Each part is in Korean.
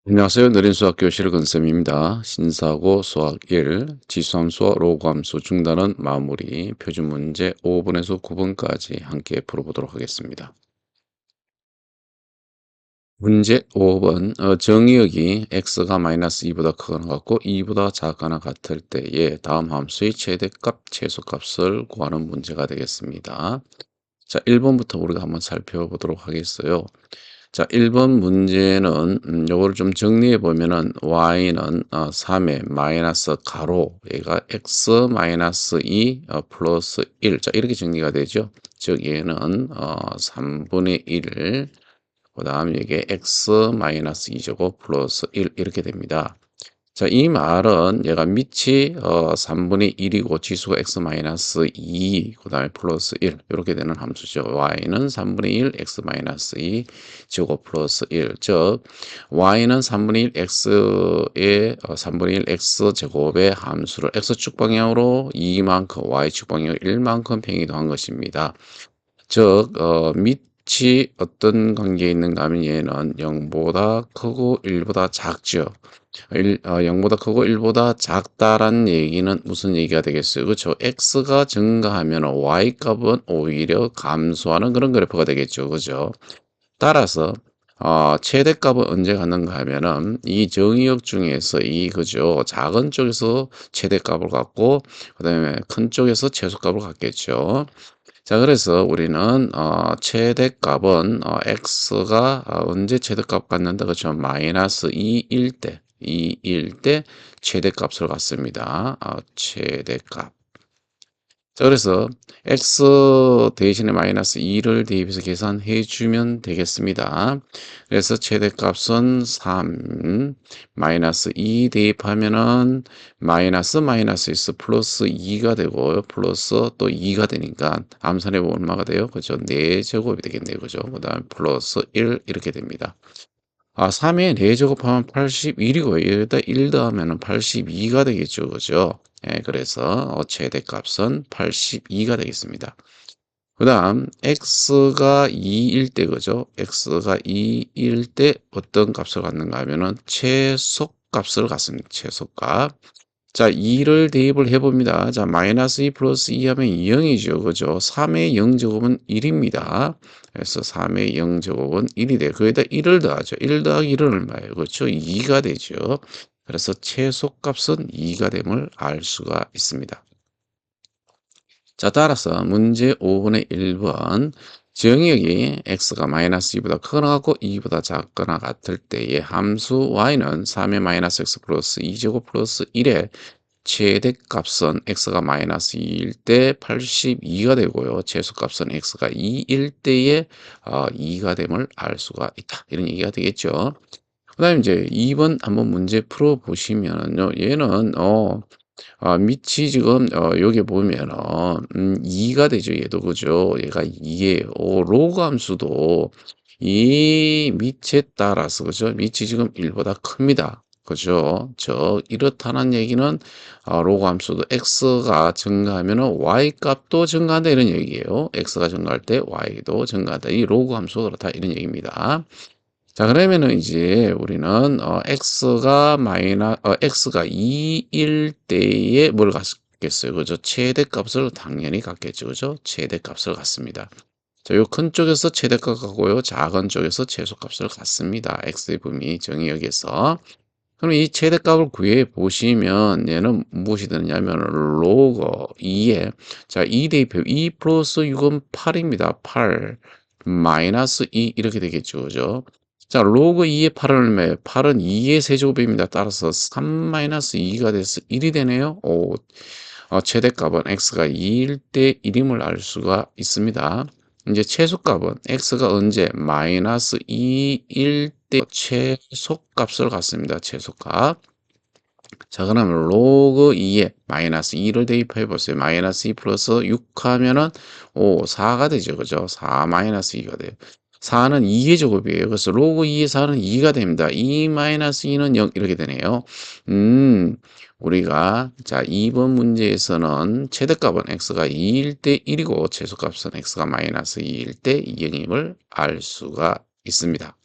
안녕하세요. 느린 수학 교실 근쌤입니다. 신사고 수학 1, 지수함수와 로그함수 중단은 마무리, 표준 문제 5번에서 9번까지 함께 풀어보도록 하겠습니다. 문제 5번, 정의역이 x가 마이너스 2보다 크거나 같고 2보다 작거나 같을 때에 다음 함수의 최대값, 최소값을 구하는 문제가 되겠습니다. 자, 1번부터 우리가 한번 살펴보도록 하겠어요. 자, 1번 문제는 요거를 좀 정리해 보면은 y는 3의 마이너스 가로 얘가 x 마이너스 2 플러스 1. 자, 이렇게 정리가 되죠. 즉 얘는 3분의 1, 그다음 이게 x 마이너스 2제곱 플러스 1 이렇게 됩니다. 자, 이 말은 얘가 밑이 3분의 1이고 지수가 x-2, 그 다음에 플러스 1 이렇게 되는 함수죠. y는 3분의 1 x-2 제곱 플러스 1, 즉 y는 3분의 1 x의 3분의 1 x 제곱의 함수를 x축 방향으로 2만큼 y축 방향으로 1만큼 변이한 것입니다. 즉 밑이 어떤 관계에 있는가 하면 얘는 0보다 크고 1보다 작죠. 0보다 크고 1보다 작다란 얘기는 무슨 얘기가 되겠어요? 그렇죠? x가 증가하면 y 값은 오히려 감소하는 그런 그래프가 되겠죠. 그죠? 따라서 최대값은 언제 갖는가 하면은 이 정의역 중에서 이 그죠? 작은 쪽에서 최대값을 갖고 그다음에 큰 쪽에서 최소값을 갖겠죠. 자, 그래서 우리는 최대값은 x가 언제 최대값 갖는다? 그렇죠? 마이너스 2일 때, 2일 때 최대값을 갖습니다. 최대값. 자, 그래서 x 대신에 마이너스 2를 대입해서 계산해 주면 되겠습니다. 그래서 최대값은 3 마이너스 2 대입하면은 마이너스 마이너스 있어 플러스 2가 되고 플러스 또 2가 되니까 암산해 보면 얼마가 돼요? 그죠? 4제곱이 되겠네요. 그죠? 그다음 플러스 1 이렇게 됩니다. 3에 4제곱하면 81이고 여기다 1 더하면 82가 되겠죠. 그죠? 예, 그래서 최대값은 82가 되겠습니다. 그 다음 x가 2일 때 그죠? x가 2일 때 어떤 값을 갖는가 하면은 최소값을 갖습니다. 최소값. 자, 2를 대입을 해봅니다. 자, 마이너스 2 플러스 2 하면 0이죠. 그죠? 3의 0제곱은 1입니다. 그래서 3의 0제곱은 1이 돼요. 거기다 1을 더하죠. 1 더하기 1은 얼마예요? 그렇죠? 2가 되죠. 그래서 최소값은 2가 됨을 알 수가 있습니다. 자, 따라서 문제 5번의 1번 정의역이 x가 마이너스 2보다 크거나 같고 2보다 작거나 같을 때의 함수 y는 3의 마이너스 x 플러스 2제곱 플러스 1의 최대값은 x가 마이너스 2일 때 82가 되고요. 최소값은 x가 2일 때에 2가 됨을 알 수가 있다. 이런 얘기가 되겠죠. 그 다음에 이제 2번 한번 문제 풀어보시면요. 얘는 밑이 지금 여기 보면은 2가 되죠. 얘도 그죠. 얘가 2예요. 로그 함수도 이 밑에 따라서 그죠. 밑이 지금 1보다 큽니다. 그죠. 이렇다는 얘기는 로그 함수도 x가 증가하면 y 값도 증가한다 이런 얘기예요. x가 증가할 때 y도 증가한다. 이 로그 함수가 그렇다 이런 얘기입니다. 자, 그러면은 이제 우리는 x가 2일 때에 뭘 갖겠어요? 그죠? 최대값을 당연히 갖겠죠. 그죠? 최대값을 갖습니다. 자, 요 큰 쪽에서 최대값 갖고요. 작은 쪽에서 최소값을 갖습니다. x의 범위 정의역에서. 그럼 이 최대값을 구해 보시면 얘는 무엇이 되느냐면 로그 2에 자, 2 대입해 2 플러스 6은 8입니다. 8 마이너스 2 이렇게 되겠죠. 그죠? 자, 로그 2의 8은 얼마예요? 8은 2의 세제곱입니다. 따라서 3 마이너스 2가 돼서 1이 되네요. 최대값은 x가 2일 때 1임을 알 수가 있습니다. 이제 최소값은 x가 언제 마이너스 2일 때 최소값을 갖습니다. 최소값. 자, 그러면 로그 2에 마이너스 2를 대입해 보세요. 마이너스 2 플러스 6 하면은 4가 되죠. 그죠? 4 마이너스 2가 돼요. 4는 2의 제곱이에요. 그래서 로그 2의 4는 2가 됩니다. 2 마이너스 2는 0 이렇게 되네요. 우리가 자, 2번 문제에서는 최대값은 x가 2일 때 1이고 최소값은 x가 마이너스 2일 때 0임을 알 수가 있습니다.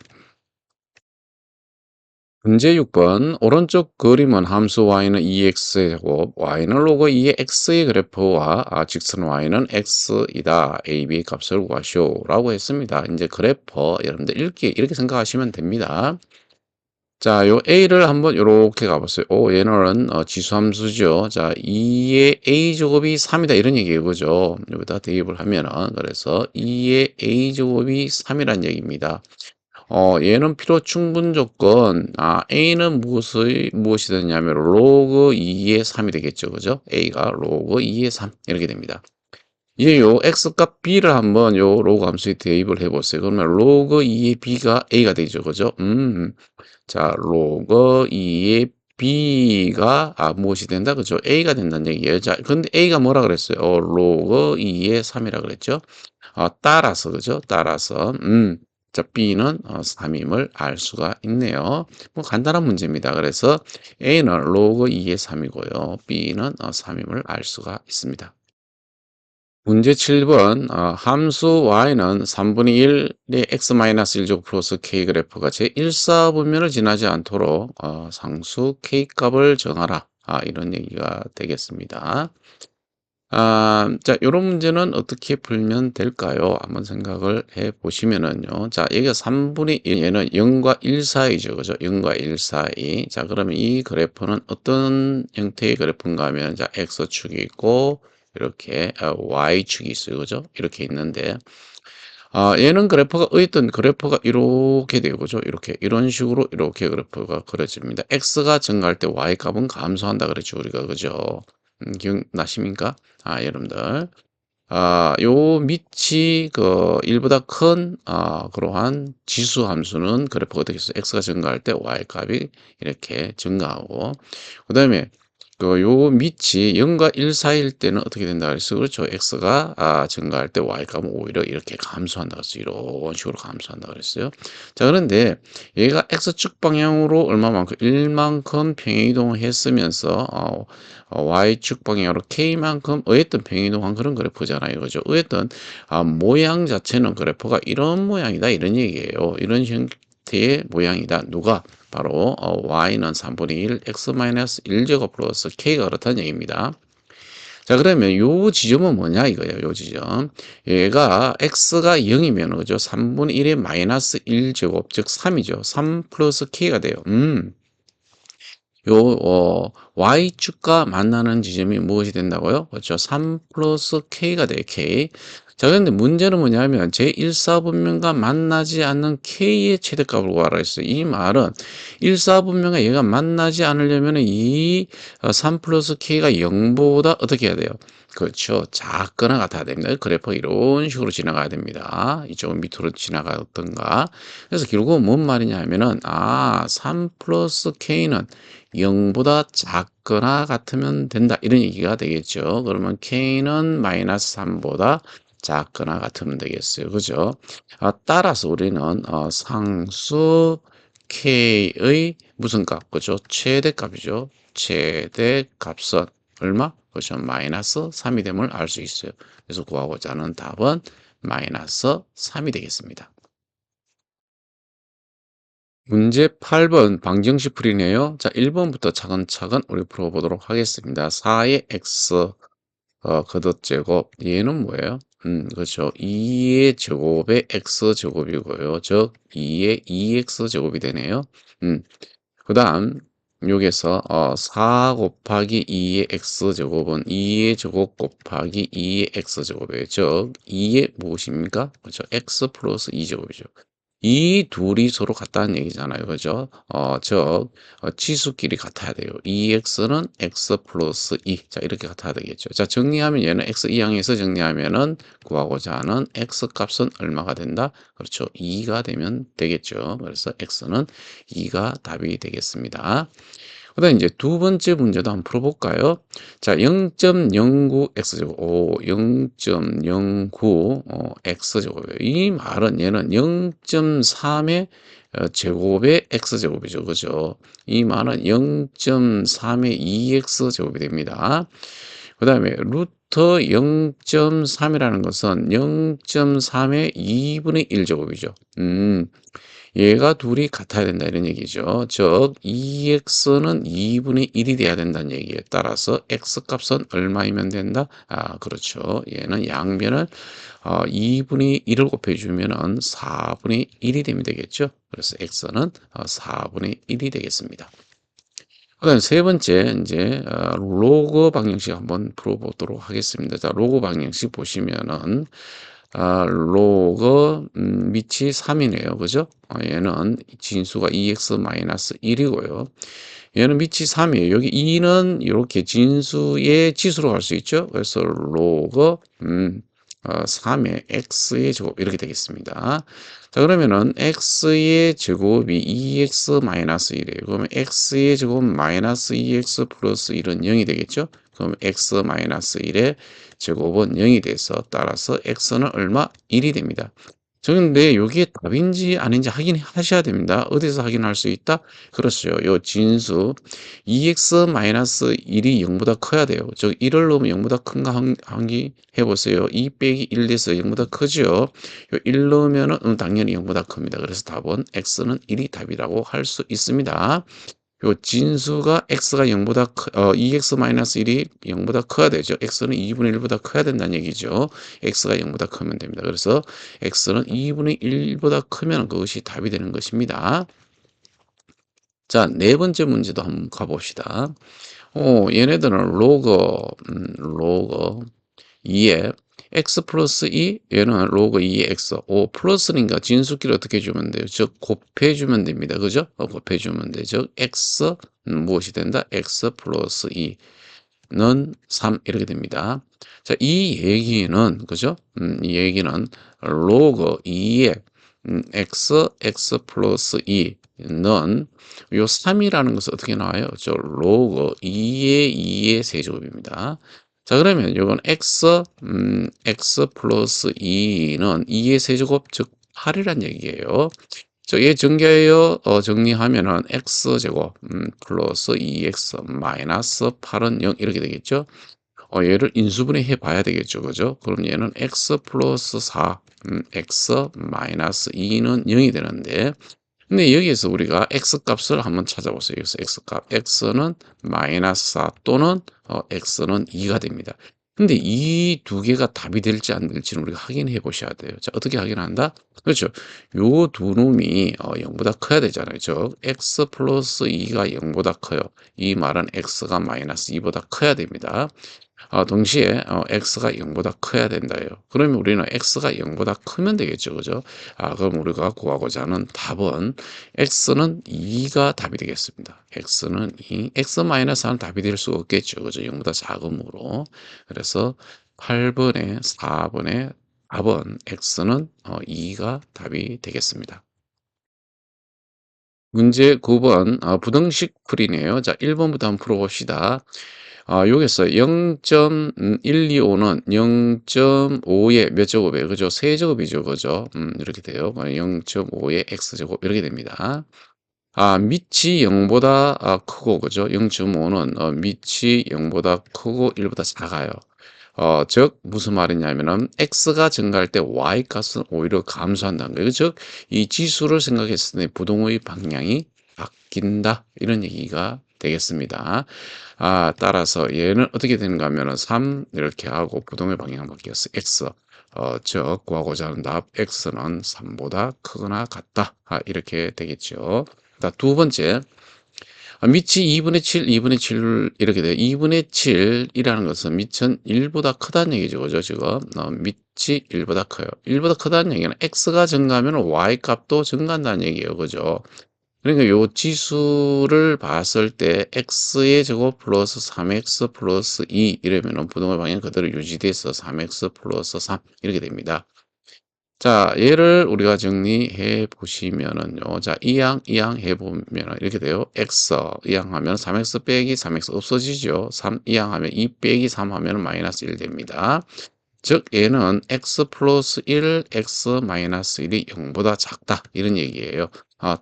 문제 6번 오른쪽 그림은 함수 y는 2x의 제곱, y는 로그 2의 x의 그래프와 직선 y는 x이다. a, b 값을 구하시오. 라고 했습니다. 이제 그래프 여러분들 읽기 이렇게 생각하시면 됩니다. 자, 요 a를 한번 요렇게 가봤어요. 얘는 지수함수죠. 자, 2의 a 제곱이 3이다 이런 얘기예요. 그죠? 여기다 대입을 하면은 그래서 2의 a 제곱이 3이란 얘기입니다. 얘는 필요 충분 조건. A는 무엇이 되냐면, 로그 2의 3이 되겠죠. 그죠? A가 로그 2의 3. 이렇게 됩니다. 이제 요 X값 B를 한번 요 로그 함수에 대입을 해보세요. 그러면 로그 2의 B가 A가 되죠. 그죠? 자, 로그 2의 B가, 무엇이 된다? 그죠? A가 된다는 얘기예요. 자, 근데 A가 뭐라 그랬어요? 로그 2의 3이라 그랬죠? 따라서, 그죠? 따라서, 자, B는 3임을 알 수가 있네요. 뭐 간단한 문제입니다. 그래서 A는 로그 2의 3이고요. B는 3임을 알 수가 있습니다. 문제 7번 함수 y는 3분의 1의 x-1제곱 플러스 k 그래프가 제1사분면을 지나지 않도록 상수 k 값을 정하라. 이런 얘기가 되겠습니다. 자, 요런 문제는 어떻게 풀면 될까요? 한번 생각을 해 보시면은요. 자, 여기가 3분의 1, 얘는 0과 1 사이죠. 그죠? 0과 1 사이. 자, 그러면 이 그래프는 어떤 형태의 그래프인가 하면, 자, x축이 있고, 이렇게 y축이 있어요. 그죠? 이렇게 있는데, 얘는 그래프가 어떤 그래프가 이렇게 되고, 그죠? 이렇게, 이런 식으로 이렇게 그래프가 그려집니다. x가 증가할 때 y 값은 감소한다 그랬죠. 우리가, 그죠? 기억나십니까? 여러분들. 요 밑이 그 1보다 큰 그러한 지수 함수는 그래프가 되겠어요. x가 증가할 때 y 값이 이렇게 증가하고 그다음에 그 요 밑이 0과 1 사이일 때는 어떻게 된다 그랬어요? 그렇죠. x가 증가할 때 y 값은 오히려 이렇게 감소한다 그랬어요. 이런 식으로 감소한다 그랬어요. 자, 그런데 얘가 x축 방향으로 얼마만큼 1만큼 평행이동을 했으면서 y축 방향으로 k만큼 어쨌든 평행이동한 그런 그래프잖아요. 그죠? 어쨌든 모양 자체는 그래프가 이런 모양이다 이런 얘기예요. 이런 형태의 모양이다. 누가? 바로 y는 3분의 1 x-1제곱 플러스 k가 그렇다는 얘기입니다. 자, 그러면 요 지점은 뭐냐 이거예요. 요 지점. 얘가 x가 0이면 그죠? 3분의 1의 마이너스 1제곱 즉 3이죠. 3 플러스 k가 돼요. 요 y축과 만나는 지점이 무엇이 된다고요? 그렇죠. 3 플러스 k가 돼요. k. 자, 그런데 문제는 뭐냐면 제1사분면과 만나지 않는 k의 최대값을 구하라 했어요. 이 말은 1사분면과 얘가 만나지 않으려면 이 3 플러스 k가 0보다 어떻게 해야 돼요? 그렇죠. 작거나 같아야 됩니다. 그래프 이런 식으로 지나가야 됩니다. 이쪽은 밑으로 지나가던가. 그래서 결국은 뭔 말이냐 하면은 3 플러스 k는 0보다 작거나 같으면 된다. 이런 얘기가 되겠죠. 그러면 k는 마이너스 3보다 작거나 같으면 되겠어요. 그죠? 따라서 우리는 상수 k의 무슨 값? 그죠? 최대값이죠. 최대값은 얼마? 그죠? 마이너스 3이 됨을 알 수 있어요. 그래서 구하고자 하는 답은 마이너스 3이 되겠습니다. 문제 8번 방정식 풀이네요. 자, 1번부터 차근차근 우리 풀어보도록 하겠습니다. 4의 x 걷어제곱 얘는 뭐예요? 그렇죠. 2의 제곱의 x 제곱이고요. 즉 2의 2x 제곱이 되네요. 그 다음 여기서 4 곱하기 2의 x 제곱은 2의 제곱 곱하기 2의 x 제곱이에요. 즉 2의 무엇입니까? 그렇죠. x 플러스 2 제곱이죠. 이 둘이 서로 같다는 얘기잖아요. 그죠? 즉, 치수끼리 같아야 돼요. 2x는 x 플러스 2. 자, 이렇게 같아야 되겠죠. 자, 정리하면 얘는 x 이항에서 정리하면은 구하고자 하는 x 값은 얼마가 된다? 그렇죠. 2가 되면 되겠죠. 그래서 x는 2가 답이 되겠습니다. 그다음 이제 두 번째 문제도 한번 풀어볼까요? 자, 0.09 x제곱, 0.09 x제곱. 이 말은 얘는 0.3의 제곱의 x제곱이죠. 그죠? 이 말은 0.3의 2x제곱이 됩니다. 그 다음에 루트 0.3이라는 것은 0.3의 2분의 1제곱이죠. 얘가 둘이 같아야 된다 이런 얘기죠. 즉 2x는 2분의 1이 돼야 된다는 얘기에 따라서 x 값은 얼마이면 된다? 아 그렇죠. 얘는 양변을 2분의 1을 곱해주면은 4분의 1이 되면 되겠죠. 그래서 x는 4분의 1이 되겠습니다. 그다음 세 번째 이제 로그 방정식 한번 풀어보도록 하겠습니다. 자, 로그 방정식 보시면은 로그 밑이 3이네요. 그죠? 얘는 진수가 2x-1이고요. 얘는 밑이 3이에요. 여기 2는 이렇게 진수의 지수로 갈 수 있죠. 그래서 로그 3의 x의 제곱 이렇게 되겠습니다. 자, 그러면은 x의 제곱이 2x-1이에요. 그러면 x의 제곱 마이너스 2x 플러스 1은 0이 되겠죠? 그럼 x-1의 제곱은 0이 돼서 따라서 x는 얼마? 1이 됩니다. 그런데 이게 답인지 아닌지 확인하셔야 됩니다. 어디서 확인할 수 있다? 그렇죠. 요 진수 2x-1이 0보다 커야 돼요. 즉 1을 넣으면 0보다 큰가 한기 해보세요. 2 빼기 1 돼서 0보다 크죠. 요 1 넣으면은 당연히 0보다 큽니다. 그래서 답은 x는 1이 답이라고 할 수 있습니다. 요 진수가 x가 0보다 2x-1이 0보다 커야 되죠. x는 2분의 1보다 커야 된다는 얘기죠. x가 0보다 크면 됩니다. 그래서 x는 2분의 1보다 크면 그것이 답이 되는 것입니다. 자, 네 번째 문제도 한번 가봅시다. 얘네들은 로그 2에 x 플러스 2, 얘는 로그 2의 x, 플러스니까 진수끼리 어떻게 해주면 돼요? 즉, 곱해주면 됩니다. 그죠? 곱해주면 되죠. x, 무엇이 된다? x 플러스 2는 3, 이렇게 됩니다. 자, 이 얘기는, 그죠? 이 얘기는 로그 2의 x 플러스 2는 요 3이라는 것은 어떻게 나와요? 저 로그 2의 세제곱입니다. 자, 그러면 요건 x 플러스 2는 2의 세제곱, 즉 8이란 얘기예요. 얘 전개하여 정리하면은 x제곱 플러스 2x 마이너스 8은 0 이렇게 되겠죠. 얘를 인수분해 해 봐야 되겠죠. 그죠? 그럼 얘는 x 플러스 4, x 마이너스 2는 0이 되는데, 근데 여기에서 우리가 x 값을 한번 찾아보세요. 여기서 x 값, x는 마이너스 4 또는 x는 2가 됩니다. 근데 이 두 개가 답이 될지 안 될지는 우리가 확인해 보셔야 돼요. 자, 어떻게 확인한다? 그렇죠. 요 두 놈이 0보다 커야 되잖아요. 즉 x 플러스 2가 0보다 커요. 이 말은 x가 마이너스 2보다 커야 됩니다. 동시에 x가 0보다 커야 된다요. 그러면 우리는 x가 0보다 크면 되겠죠. 그죠? 그럼 우리가 구하고자 하는 답은 x는 2가 답이 되겠습니다. x는 2, x-1은 답이 될 수가 없겠죠. 그죠? 0보다 작음으로. 그래서 8번에 4번에 답은 x는 2가 답이 되겠습니다. 문제 9번 부등식 풀이네요. 자, 1번부터 한번 풀어봅시다. 여기서 0.125는 0.5의 몇 제곱이에요? 그죠? 세제곱이죠. 그죠? 이렇게 돼요. 0.5의 x제곱 이렇게 됩니다. 밑이 0보다 크고, 그죠? 0.5는 밑이 0보다 크고 1보다 작아요. 즉 무슨 말이냐면은 x가 증가할 때 y 값은 오히려 감소한다는 거예요. 즉 이 지수를 생각했을 때 부동의 방향이 바뀐다 이런 얘기가 되겠습니다. 따라서 얘는 어떻게 되는가 하면은 3 이렇게 하고 부동의 방향 바뀌었어. x 즉 구하고자 하는 답 x는 3보다 크거나 같다. 이렇게 되겠죠. 두 번째 밑이 2분의 7, 2분의 7 이렇게 돼요. 2분의 7이라는 것은 밑은 1보다 크다는 얘기죠. 그죠? 지금 밑이 1보다 커요. 1보다 크다는 얘기는 x가 증가하면 y 값도 증가한다는 얘기예요. 그죠? 그러니까 요 지수를 봤을 때 x의 제곱 플러스 3x 플러스 2 이러면은 부동의 방향 그대로 유지돼서 3x 플러스 3 이렇게 됩니다. 자, 얘를 우리가 정리해 보시면은요. 자, 이항 해 보면은 이렇게 돼요. x 이항 하면 3x 빼기 3x 없어지죠. 3 이항 하면 2 빼기 3 하면 마이너스 1 됩니다. 즉 얘는 x 플러스 1, x 마이너스 1이 0보다 작다 이런 얘기예요.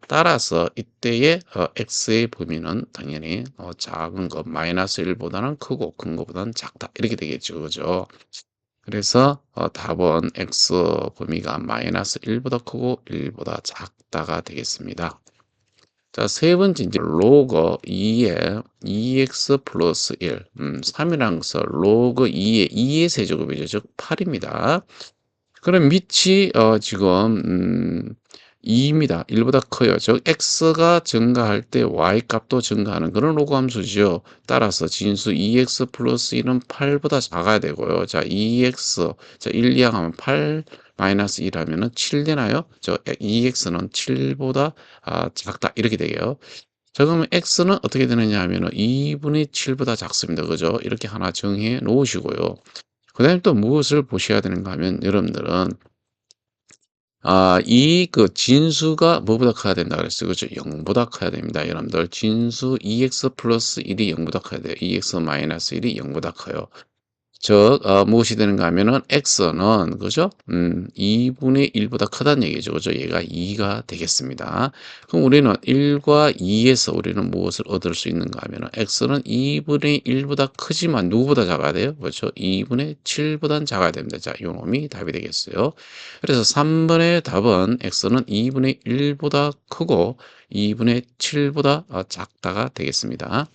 따라서 이때의 x의 범위는 당연히 작은 것 마이너스 1보다는 크고 큰 것보다는 작다 이렇게 되겠죠. 그죠? 그래서 답은 x 범위가 마이너스 1보다 크고 1보다 작다가 되겠습니다. 자, 세 번째 이제 로그 2의 2x 플러스 1. 3이라는 것은 로그 2의 2의 세제곱이죠. 즉 8입니다. 그럼 밑이 지금 2입니다. 1보다 커요. 즉 x가 증가할 때 y 값도 증가하는 그런 로그 함수죠. 따라서 진수 2x 플러스 1은 8보다 작아야 되고요. 자, 2x 자 1, 2 항하면 8 마이너스 1 하면은 7 되나요? 저 2x는 7보다 작다 이렇게 되게요. 자, 그러면 x는 어떻게 되느냐 하면은 2분의 7보다 작습니다. 그죠? 이렇게 하나 정해 놓으시고요. 그다음에 또 무엇을 보셔야 되는가 하면 여러분들은 이 그 진수가 뭐보다 커야 된다 그랬어요. 그죠? 0보다 커야 됩니다. 여러분들 진수 2x 플러스 1이 0보다 커야 돼요. 2x 마이너스 1이 0보다 커요. 즉 무엇이 되는가 하면은 x는 그죠? 2분의 1보다 크다는 얘기죠. 그죠? 얘가 2가 되겠습니다. 그럼 우리는 1과 2에서 우리는 무엇을 얻을 수 있는가 하면은 x는 2분의 1보다 크지만 누구보다 작아야 돼요? 그렇죠? 2분의 7보다는 작아야 됩니다. 자, 요 놈이 답이 되겠어요. 그래서 3번의 답은 x는 2분의 1보다 크고 2분의 7보다 작다가 되겠습니다.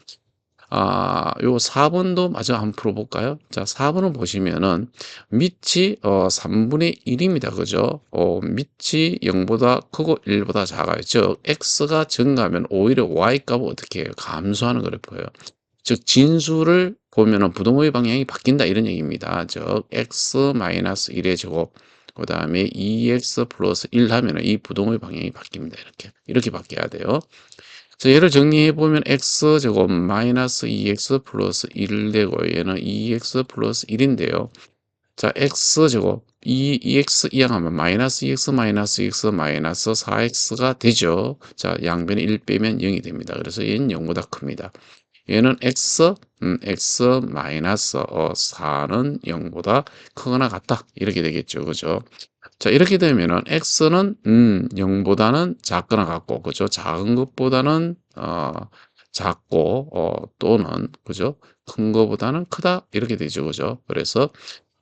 요 4번도 마저 한번 풀어볼까요? 자, 4번을 보시면은 밑이 3분의 1입니다. 그죠? 밑이 0보다 크고 1보다 작아요. 즉, x가 증가하면 오히려 y 값을 어떻게 해요? 감소하는 그래프예요. 즉, 진수를 보면은 부동의 방향이 바뀐다 이런 얘기입니다. 즉, x-1의 제곱 그 다음에 2x 플러스 1 하면은 이 부동의 방향이 바뀝니다. 이렇게 바뀌어야 돼요. 자, 얘를 정리해 보면 x제곱 마이너스 2x 플러스 1 되고 얘는 2x 플러스 1인데요. 자, x제곱 2x 이항하면 마이너스 2x 마이너스 2x 마이너스 4x가 되죠. 자, 양변에 1 빼면 0이 됩니다. 그래서 얘는 0보다 큽니다. 얘는 x 마이너스 4는 0보다 크거나 같다. 이렇게 되겠죠. 그죠? 자, 이렇게 되면은 x는 0보다는 작거나 같고, 그죠? 작은 것보다는 작고 또는 그죠? 큰 것보다는 크다 이렇게 되죠. 그죠? 그래서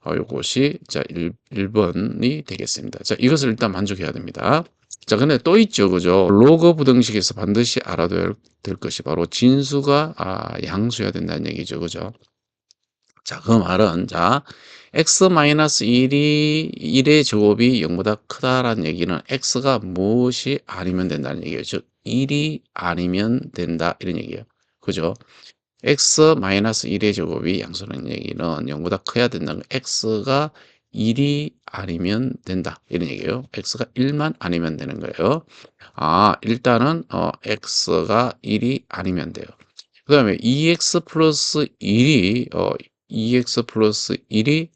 요것이 자 1번이 되겠습니다. 자, 이것을 일단 만족해야 됩니다. 자, 근데 또 있죠. 그죠? 로그 부등식에서 반드시 알아둬야 될 것이 바로 진수가 양수여야 된다는 얘기죠. 그죠? 자, 그 말은 자 x-1이 1의 제곱이 0보다 크다라는 얘기는 x가 무엇이 아니면 된다는 얘기예요. 즉 1이 아니면 된다 이런 얘기예요. 그죠? x-1의 제곱이 양수라는 얘기는 0보다 커야 된다는 거. x가 1이 아니면 된다 이런 얘기예요. x가 1만 아니면 되는 거예요. 일단은 x가 1이 아니면 돼요. 그 다음에 2x 플러스 1이 2x 플러스 1이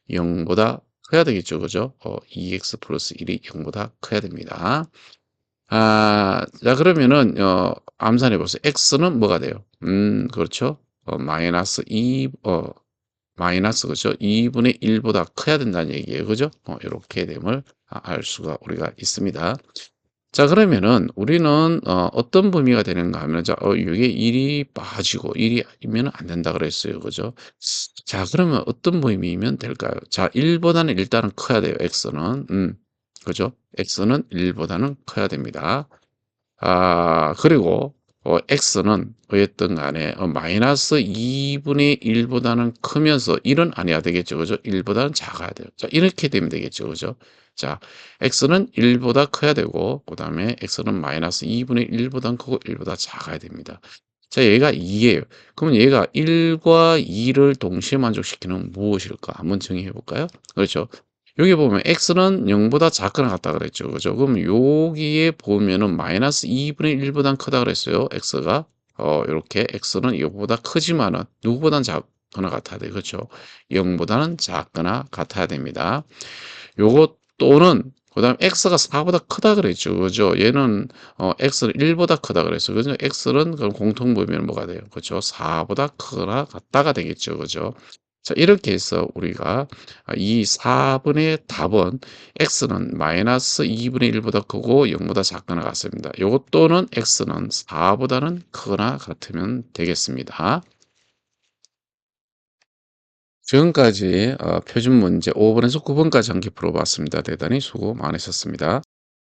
0보다 커야 되겠죠. 그죠? 2x 플러스 1이 0보다 커야 됩니다. 자, 그러면은 암산해 보세요. x는 뭐가 돼요? 그렇죠. 마이너스 2 마이너스 그죠? 2분의 1보다 커야 된다는 얘기예요. 그죠? 이렇게 됨을 알 수가 우리가 있습니다. 자, 그러면은 우리는 어떤 범위가 되는가 하면 자, 이게 1이 빠지고 1이면 안 된다 그랬어요. 그죠? 자, 그러면 어떤 범위면 될까요? 자, 1보다는 일단은 커야 돼요. x는. 그죠? x는 1보다는 커야 됩니다. 그리고 x는 어쨌든 간에 마이너스 2분의 1보다는 크면서 1은 아니야 되겠죠. 그죠? 1보다는 작아야 돼요. 자, 이렇게 되면 되겠죠. 그죠? 자, x는 1보다 커야 되고, 그 다음에 x는 마이너스 2분의 1보다 크고 1보다 작아야 됩니다. 자, 얘가 2예요. 그러면 얘가 1과 2를 동시에 만족시키는 무엇일까? 한번 정의해 볼까요? 그렇죠. 여기 보면 x는 0보다 작거나 같다 그랬죠. 그죠? 그럼 여기에 보면은 마이너스 2분의 1보다 크다 그랬어요. x가. 이렇게 x는 이거보다 크지만은 누구보단 작거나 같아야 돼요. 그렇죠? 0보다는 작거나 같아야 됩니다. 요것 또는 그다음 x가 4보다 크다 그랬죠. 그죠? 얘는 x는 1보다 크다 그랬어요. 그죠? x는 그럼 공통 보면 뭐가 돼요? 그죠? 4보다 크거나 같다가 되겠죠. 그죠? 자, 이렇게 해서 우리가 이 4번의 답은 x는 마이너스 2분의 1보다 크고 0보다 작거나 같습니다. 요것 또는 x는 4보다는 크거나 같으면 되겠습니다. 지금까지 표준 문제 5 번에서 9 번까지 함께 풀어봤습니다. 대단히 수고 많으셨습니다.